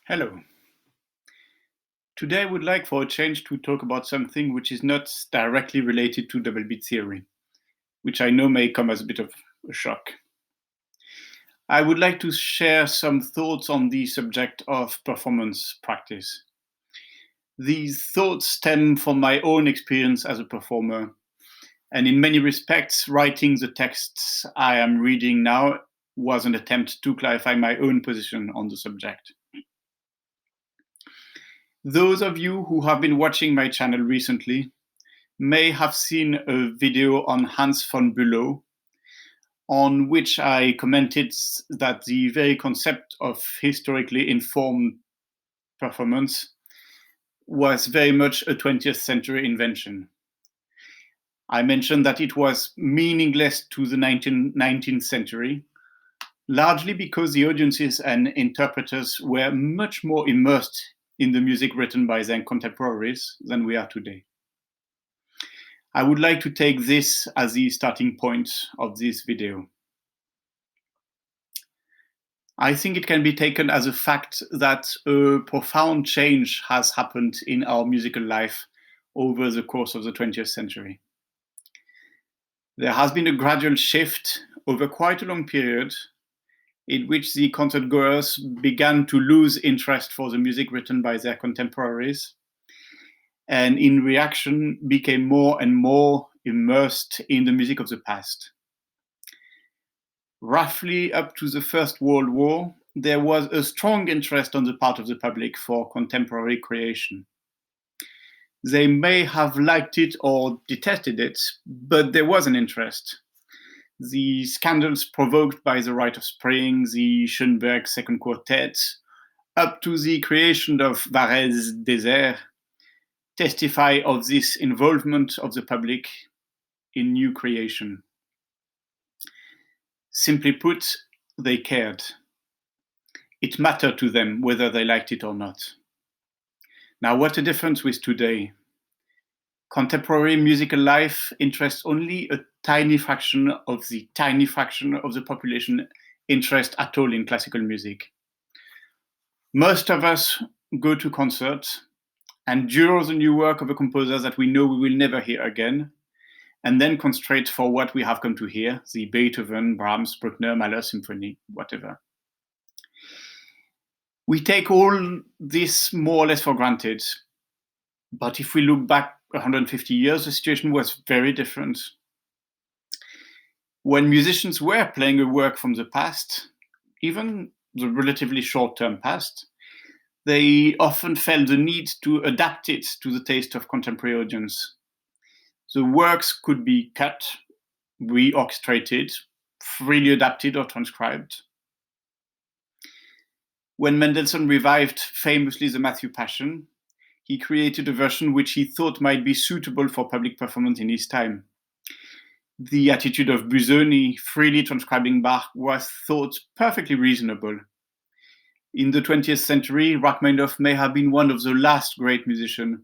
Hello. Today I would like for a change to talk about something which is not directly related to double beat theory, which I know may come as a bit of a shock. I would like to share some thoughts on the subject of performance practice. These thoughts stem from my own experience as a performer, and in many respects, writing the texts I am reading now was an attempt to clarify my own position on the subject. Those of you who have been watching my channel recently may have seen a video on Hans von Bülow, on which I commented that the very concept of historically informed performance was very much a 20th century invention. I mentioned that it was meaningless to the 19th century, largely because the audiences and interpreters were much more immersed in the music written by their contemporaries than we are today. I would like to take this as the starting point of this video. I think it can be taken as a fact that a profound change has happened in our musical life over the course of the 20th century. There has been a gradual shift over quite a long period in which the concertgoers began to lose interest for the music written by their contemporaries, and in reaction became more and more immersed in the music of the past. Roughly up to the First World War, there was a strong interest on the part of the public for contemporary creation. They may have liked it or detested it, but there was an interest. The scandals provoked by The Rite of Spring, the Schoenberg Second Quartet, up to the creation of Varèse's Désert, testify of this involvement of the public in new creation. Simply put, they cared. It mattered to them whether they liked it or not. Now, what a difference with today. Contemporary musical life interests only a tiny fraction of the population interest at all in classical music. Most of us go to concerts and endure the new work of a composer that we know we will never hear again, and then concentrate for what we have come to hear, the Beethoven, Brahms, Bruckner, Mahler symphony, whatever. We take all this more or less for granted. But if we look back 150 years, the situation was very different. When musicians were playing a work from the past, even the relatively short-term past, they often felt the need to adapt it to the taste of contemporary audience. The works could be cut, reorchestrated, freely adapted or transcribed. When Mendelssohn revived famously the Matthew Passion, he created a version which he thought might be suitable for public performance in his time. The attitude of Busoni, freely transcribing Bach, was thought perfectly reasonable. In the 20th century, Rachmaninoff may have been one of the last great musicians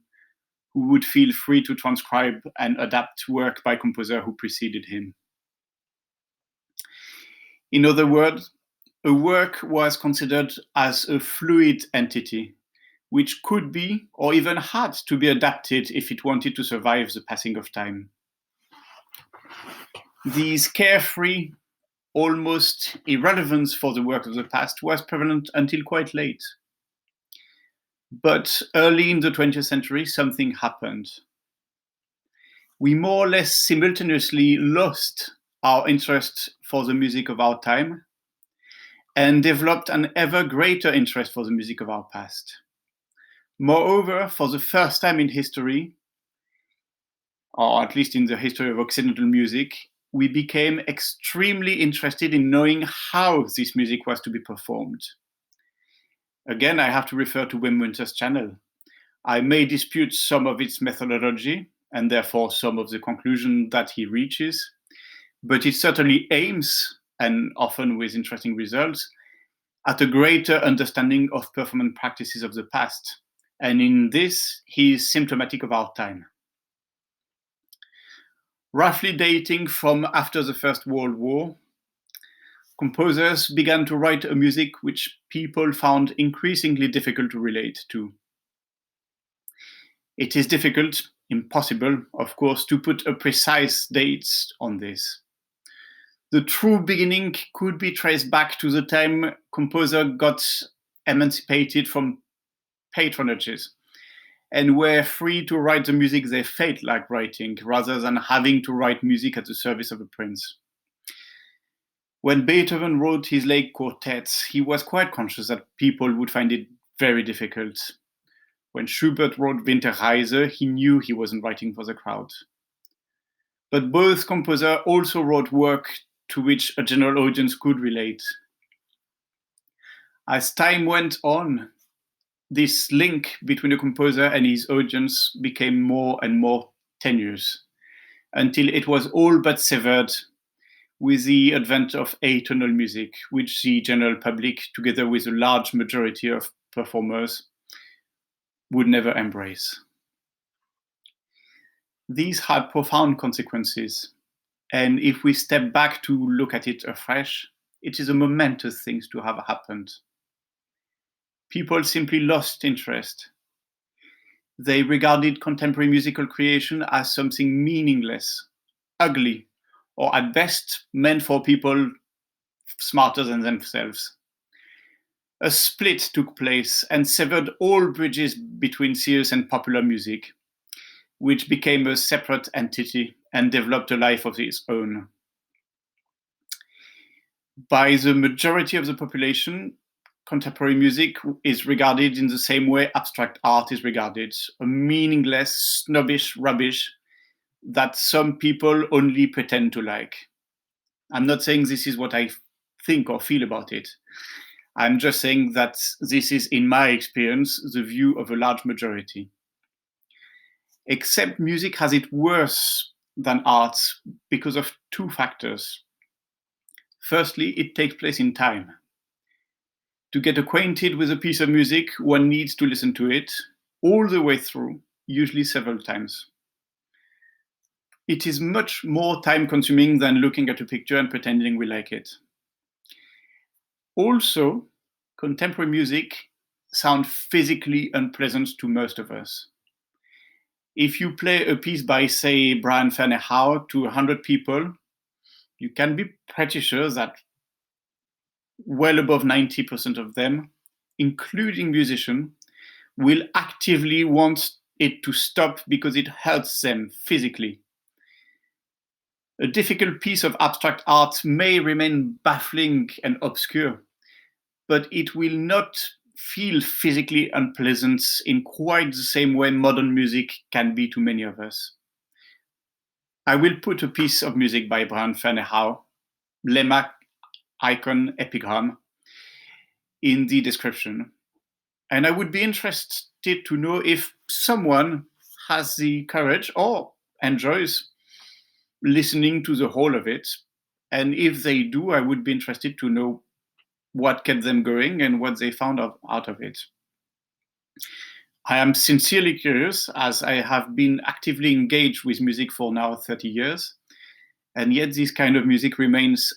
who would feel free to transcribe and adapt work by composer who preceded him. In other words, a work was considered as a fluid entity, which could be, or even had to be adapted if it wanted to survive the passing of time. This carefree, almost irrelevance for the work of the past was prevalent until quite late. But early in the 20th century, something happened. We more or less simultaneously lost our interest for the music of our time and developed an ever greater interest for the music of our past. Moreover, for the first time in history, or at least in the history of Occidental music, we became extremely interested in knowing how this music was to be performed. Again, I have to refer to Wim Winter's channel. I may dispute some of its methodology, and therefore some of the conclusion that he reaches, but it certainly aims, and often with interesting results, at a greater understanding of performance practices of the past. And in this, he is symptomatic of our time. Roughly dating from after the First World War, composers began to write a music which people found increasingly difficult to relate to. It is difficult, impossible, of course, to put a precise date on this. The true beginning could be traced back to the time composers got emancipated from patronages and were free to write the music they felt like writing, rather than having to write music at the service of a prince. When Beethoven wrote his late quartets, he was quite conscious that people would find it very difficult. When Schubert wrote Winterreise, he knew he wasn't writing for the crowd. But both composers also wrote work to which a general audience could relate. As time went on, this link between the composer and his audience became more and more tenuous, until it was all but severed with the advent of atonal music, which the general public, together with a large majority of performers, would never embrace. These had profound consequences, and if we step back to look at it afresh, it is a momentous thing to have happened. People simply lost interest. They regarded contemporary musical creation as something meaningless, ugly, or at best meant for people smarter than themselves. A split took place and severed all bridges between serious and popular music, which became a separate entity and developed a life of its own. By the majority of the population, contemporary music is regarded in the same way abstract art is regarded, a meaningless, snobbish rubbish that some people only pretend to like. I'm not saying this is what I think or feel about it. I'm just saying that this is, in my experience, the view of a large majority. Except music has it worse than art because of two factors. Firstly, it takes place in time. To get acquainted with a piece of music, one needs to listen to it all the way through, usually several times. It is much more time-consuming than looking at a picture and pretending we like it. Also, contemporary music sounds physically unpleasant to most of us. If you play a piece by, say, Brian Ferneyhough to 100 people, you can be pretty sure that well above 90% of them, including musicians, will actively want it to stop because it hurts them physically. A difficult piece of abstract art may remain baffling and obscure, but it will not feel physically unpleasant in quite the same way modern music can be to many of us. I will put a piece of music by Brian Ferneyhough, Lemma-Icon-Epigram, in the description. And I would be interested to know if someone has the courage or enjoys listening to the whole of it. And if they do, I would be interested to know what kept them going and what they found out of it. I am sincerely curious, as I have been actively engaged with music for now 30 years, and yet this kind of music remains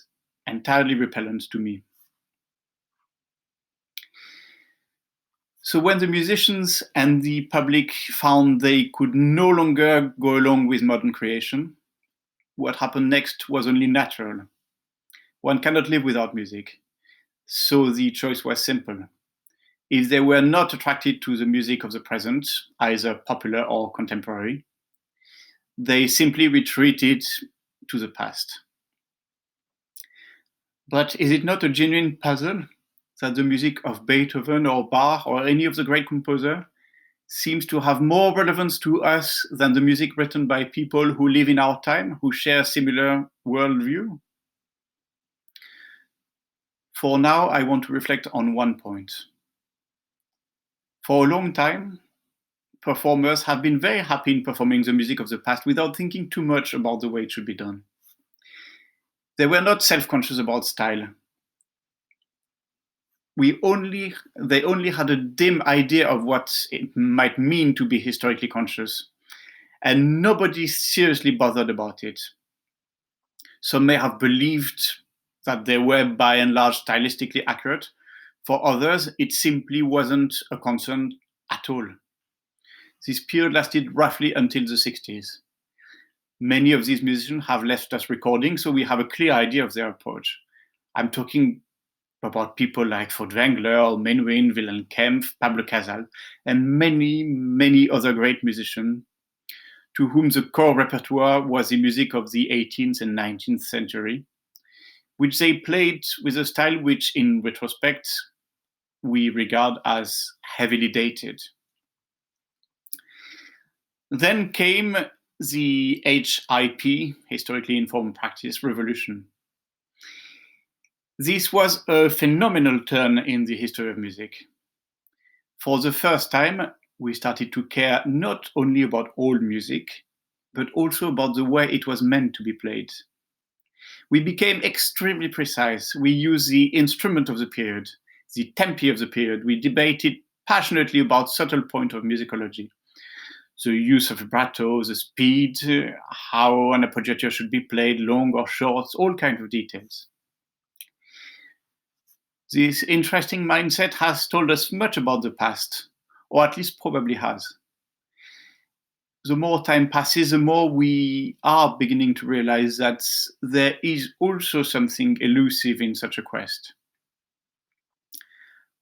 entirely repellent to me. So when the musicians and the public found they could no longer go along with modern creation, what happened next was only natural. One cannot live without music. So the choice was simple. If they were not attracted to the music of the present, either popular or contemporary, they simply retreated to the past. But is it not a genuine puzzle that the music of Beethoven or Bach or any of the great composers seems to have more relevance to us than the music written by people who live in our time, who share a similar worldview? For now, I want to reflect on one point. For a long time, performers have been very happy in performing the music of the past without thinking too much about the way it should be done. They were not self-conscious about style. They only had a dim idea of what it might mean to be historically conscious, and nobody seriously bothered about it. Some may have believed that they were by and large stylistically accurate. For others, it simply wasn't a concern at all. This period lasted roughly until the 60s. Many of these musicians have left us recordings, so we have a clear idea of their approach. I'm talking about people like Furtwängler, Menuhin, Wilhelm Kempff, Pablo Casal, and many, many other great musicians to whom the core repertoire was the music of the 18th and 19th century, which they played with a style which, in retrospect, we regard as heavily dated. Then came the HIP, Historically Informed Practice Revolution. This was a phenomenal turn in the history of music. For the first time, we started to care not only about old music, but also about the way it was meant to be played. We became extremely precise. We used the instrument of the period, the tempi of the period. We debated passionately about subtle points of musicology. The use of vibrato, the speed, how an appoggiatura should be played, long or short, all kinds of details. This interesting mindset has told us much about the past, or at least probably has. The more time passes, the more we are beginning to realize that there is also something elusive in such a quest.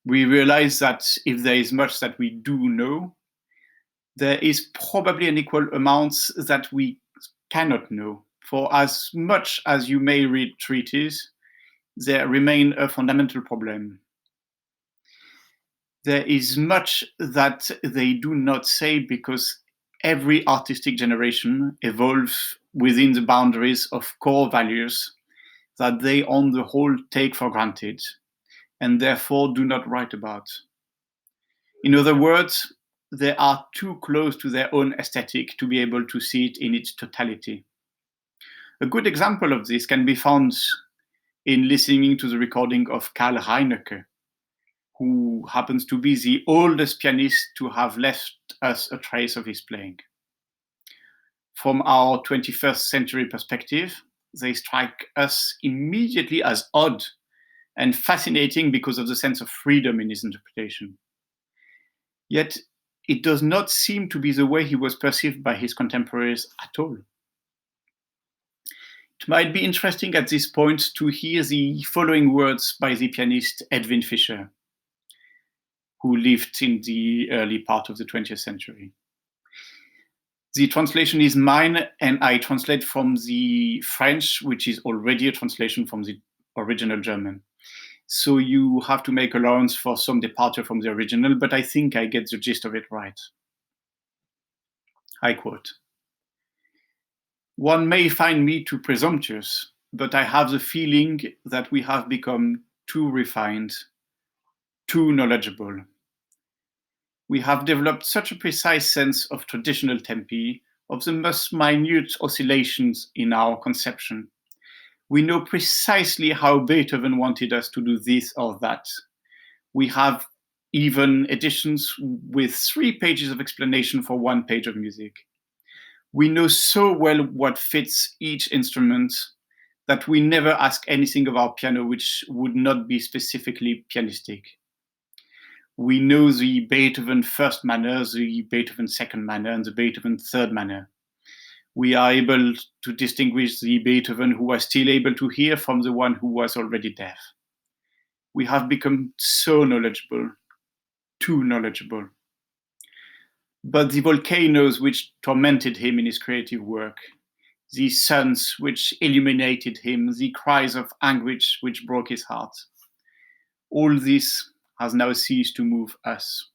We realize that if there is much that we do know, there is probably an equal amount that we cannot know. For as much as you may read treatises, there remains a fundamental problem. There is much that they do not say because every artistic generation evolves within the boundaries of core values that they on the whole take for granted and therefore do not write about. In other words, they are too close to their own aesthetic to be able to see it in its totality. A good example of this can be found in listening to the recording of Karl Reinecke, who happens to be the oldest pianist to have left us a trace of his playing. From our 21st century perspective, they strike us immediately as odd and fascinating because of the sense of freedom in his interpretation. Yet, it does not seem to be the way he was perceived by his contemporaries at all. It might be interesting at this point to hear the following words by the pianist Edwin Fischer, who lived in the early part of the 20th century. The translation is mine, and I translate from the French, which is already a translation from the original German. So you have to make allowance for some departure from the original, but I think I get the gist of it right. I quote, "One may find me too presumptuous, but I have the feeling that we have become too refined, too knowledgeable. We have developed such a precise sense of traditional tempi, of the most minute oscillations in our conception. We know precisely how Beethoven wanted us to do this or that. We have even editions with 3 pages of explanation for 1 page of music. We know so well what fits each instrument that we never ask anything of our piano which would not be specifically pianistic. We know the Beethoven first manner, the Beethoven second manner, and the Beethoven third manner. We are able to distinguish the Beethoven who was still able to hear from the one who was already deaf. We have become so knowledgeable, too knowledgeable. But the volcanoes which tormented him in his creative work, the suns which illuminated him, the cries of anguish which broke his heart, all this has now ceased to move us."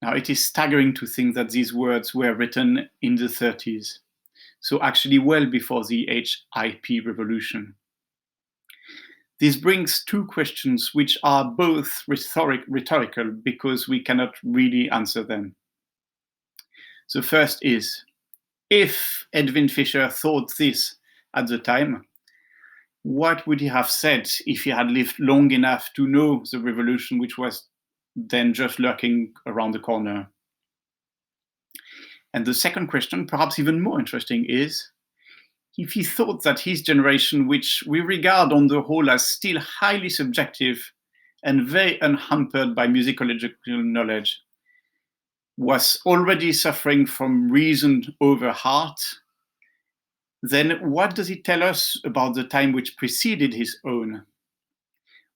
Now, it is staggering to think that these words were written in the 30s, so actually well before the HIP revolution. This brings 2 questions which are both rhetorical because we cannot really answer them. The first is, if Edwin Fischer thought this at the time, what would he have said if he had lived long enough to know the revolution which was then just lurking around the corner? And the second question, perhaps even more interesting, is, if he thought that his generation, which we regard on the whole as still highly subjective and very unhampered by musicological knowledge, was already suffering from reason over heart, then what does it tell us about the time which preceded his own?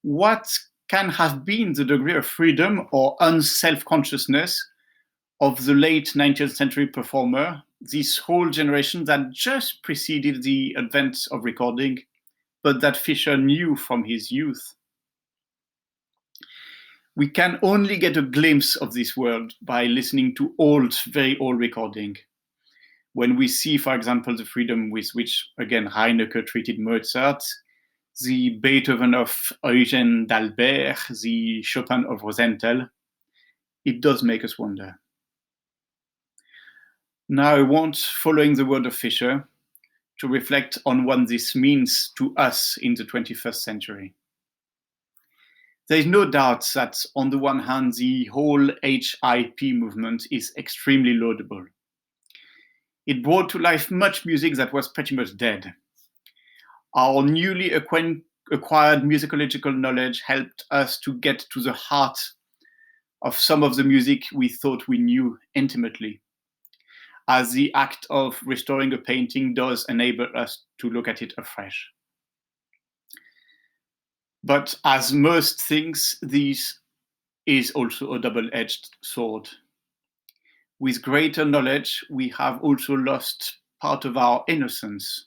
What can have been the degree of freedom or unself-consciousness of the late 19th century performer, this whole generation that just preceded the advent of recording, but that Fischer knew from his youth? We can only get a glimpse of this world by listening to old, very old recording. When we see, for example, the freedom with which, again, Reinecke treated Mozart, the Beethoven of Eugène d'Albert, the Chopin of Rosenthal, it does make us wonder. Now I want, following the word of Fischer, to reflect on what this means to us in the 21st century. There is no doubt that, on the one hand, the whole HIP movement is extremely laudable. It brought to life much music that was pretty much dead. Our newly acquired musicological knowledge helped us to get to the heart of some of the music we thought we knew intimately, as the act of restoring a painting does enable us to look at it afresh. But as most things, this is also a double-edged sword. With greater knowledge, we have also lost part of our innocence.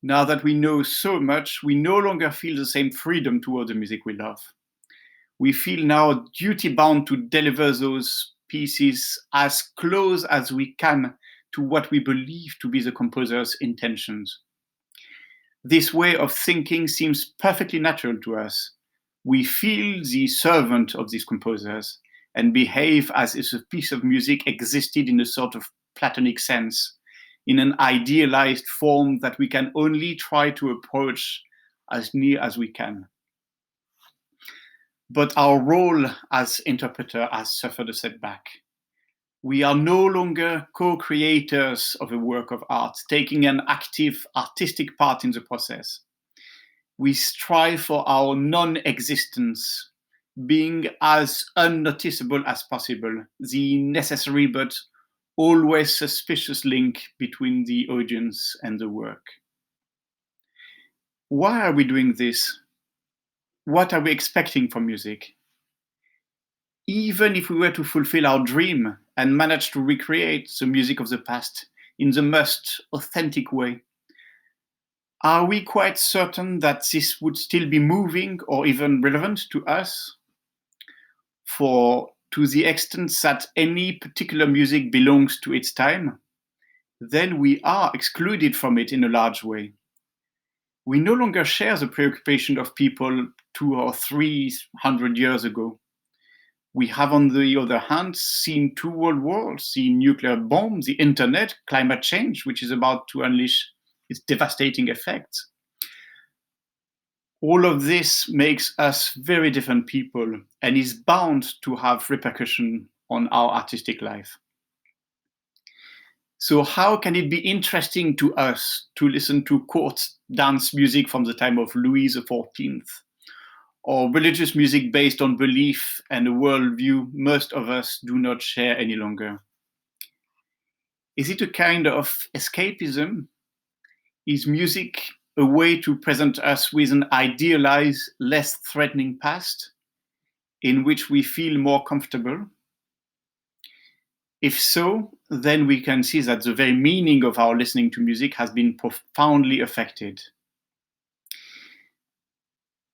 Now that we know so much, we no longer feel the same freedom toward the music we love. We feel now duty-bound to deliver those pieces as close as we can to what we believe to be the composer's intentions. This way of thinking seems perfectly natural to us. We feel the servant of these composers and behave as if a piece of music existed in a sort of Platonic sense, in an idealized form that we can only try to approach as near as we can. But our role as interpreter has suffered a setback. We are no longer co-creators of a work of art, taking an active artistic part in the process. We strive for our non-existence, being as unnoticeable as possible, the necessary but always suspicious link between the audience and the work. Why are we doing this? What are we expecting from music? Even if we were to fulfill our dream and manage to recreate the music of the past in the most authentic way, are we quite certain that this would still be moving or even relevant to us? For to the extent that any particular music belongs to its time, then we are excluded from it in a large way. We no longer share the preoccupation of people 200 or 300 years ago. We have, on the other hand, seen 2 world wars, the nuclear bomb, the internet, climate change, which is about to unleash its devastating effects. All of this makes us very different people and is bound to have repercussion on our artistic life. So how can it be interesting to us to listen to court dance music from the time of Louis XIV, or religious music based on belief and a worldview most of us do not share any longer? Is it a kind of escapism? Is music a way to present us with an idealized, less threatening past in which we feel more comfortable? If so, then we can see that the very meaning of our listening to music has been profoundly affected.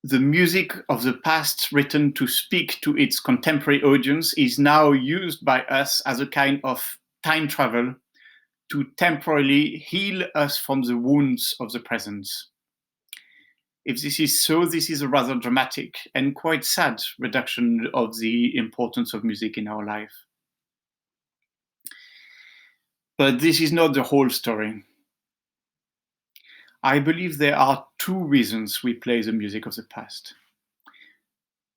The music of the past, written to speak to its contemporary audience, is now used by us as a kind of time travel to temporarily heal us from the wounds of the present. If this is so, this is a rather dramatic and quite sad reduction of the importance of music in our life. But this is not the whole story. I believe there are 2 reasons we play the music of the past.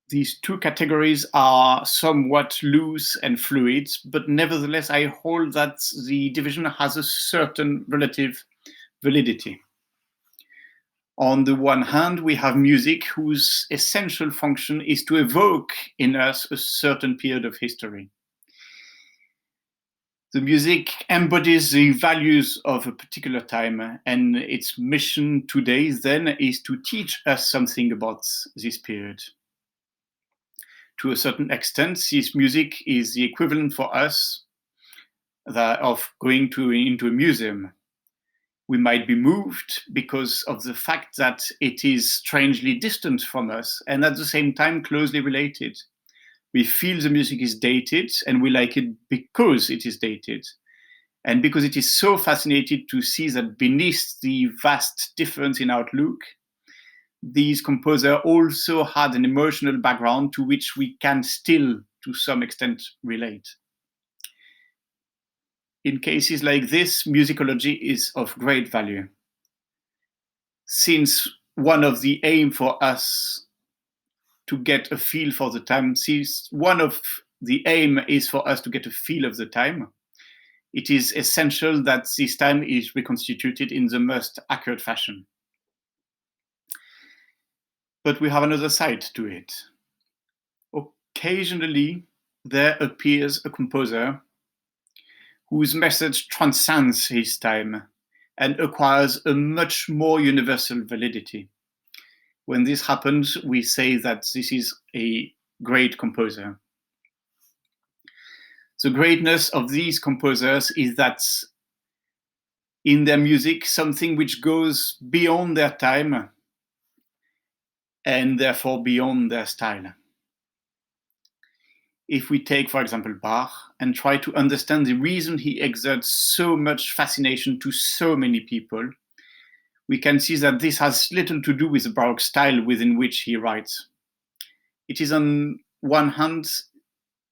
These 2 categories are somewhat loose and fluid, but nevertheless I hold that the division has a certain relative validity. On the one hand, we have music whose essential function is to evoke in us a certain period of history. The music embodies the values of a particular time, and its mission today then is to teach us something about this period. To a certain extent, this music is the equivalent for us of going into a museum. We might be moved because of the fact that it is strangely distant from us and at the same time closely related. We feel the music is dated and we like it because it is dated. And because it is so fascinating to see that beneath the vast difference in outlook, these composers also had an emotional background to which we can still, to some extent, relate. In cases like this, musicology is of great value. Since one of the aim for us to get a feel for the time, since one of the aim is for us to get a feel of the time, it is essential that this time is reconstituted in the most accurate fashion. But we have another side to it. Occasionally, there appears a composer whose message transcends his time and acquires a much more universal validity. When this happens, we say that this is a great composer. The greatness of these composers is that in their music, something which goes beyond their time and therefore beyond their style. If we take, for example, Bach and try to understand the reason he exerts so much fascination to so many people, we can see that this has little to do with the Baroque style within which he writes. It is on one hand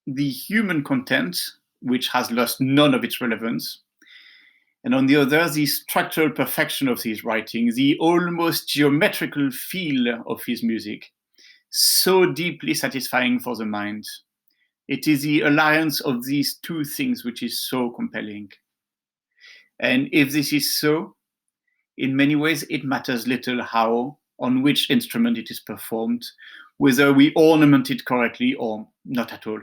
the human content, which has lost none of its relevance, and on the other, the structural perfection of his writing, the almost geometrical feel of his music, so deeply satisfying for the mind. It is the alliance of these two things which is so compelling. And if this is so, in many ways, it matters little how, on which instrument it is performed, whether we ornament it correctly or not at all.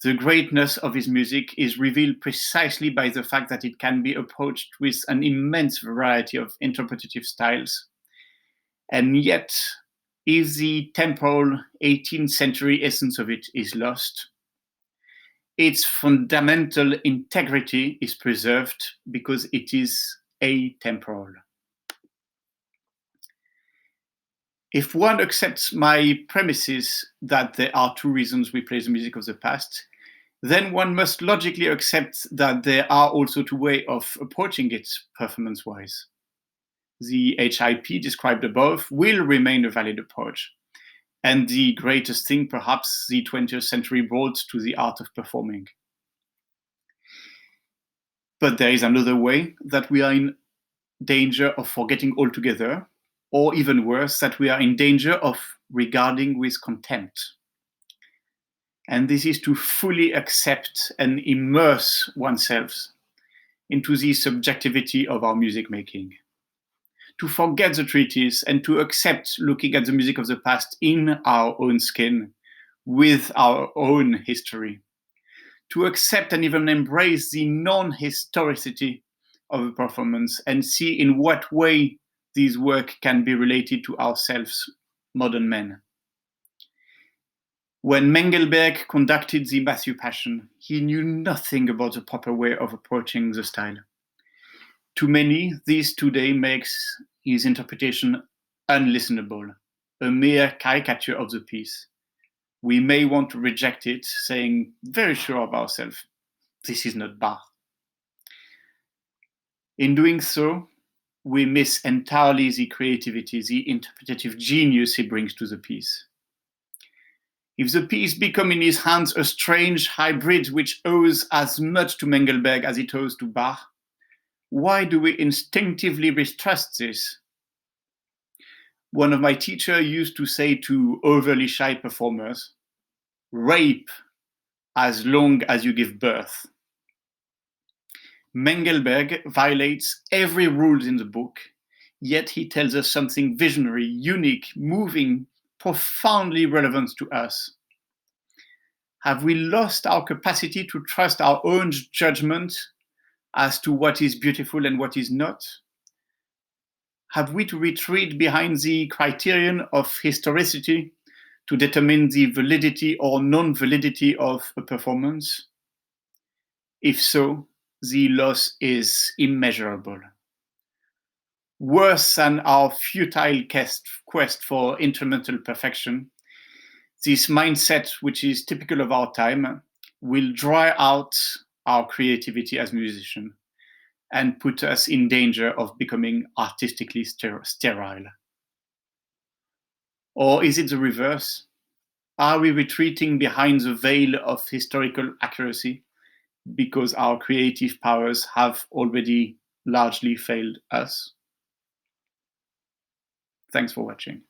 The greatness of his music is revealed precisely by the fact that it can be approached with an immense variety of interpretative styles. And yet, if the temporal 18th century essence of it is lost, its fundamental integrity is preserved because it is atemporal. If one accepts my premises that there are two reasons we play the music of the past, then one must logically accept that there are also two ways of approaching it performance-wise. The HIP described above will remain a valid approach, and the greatest thing perhaps the 20th century brought to the art of performing. But there is another way that we are in danger of forgetting altogether, or even worse, that we are in danger of regarding with contempt. And this is to fully accept and immerse oneself into the subjectivity of our music making. To forget the treatise and to accept looking at the music of the past in our own skin, with our own history. To accept and even embrace the non-historicity of a performance and see in what way this work can be related to ourselves, modern men. When Mengelberg conducted the Matthew Passion, he knew nothing about the proper way of approaching the style. To many, this today makes his interpretation unlistenable, a mere caricature of the piece. We may want to reject it, saying, very sure of ourselves, this is not Bach. In doing so, we miss entirely the creativity, the interpretative genius he brings to the piece. If the piece becomes in his hands a strange hybrid which owes as much to Mengelberg as it owes to Bach, why do we instinctively mistrust this? One of my teachers used to say to overly shy performers, rape as long as you give birth. Mengelberg violates every rule in the book, yet he tells us something visionary, unique, moving, profoundly relevant to us. Have we lost our capacity to trust our own judgment as to what is beautiful and what is not? Have we to retreat behind the criterion of historicity to determine the validity or non-validity of a performance? If so, the loss is immeasurable. Worse than our futile quest for instrumental perfection, this mindset, which is typical of our time, will dry out our creativity as musicians and put us in danger of becoming artistically sterile. Or is it the reverse? Are we retreating behind the veil of historical accuracy because our creative powers have already largely failed us? Thanks for watching.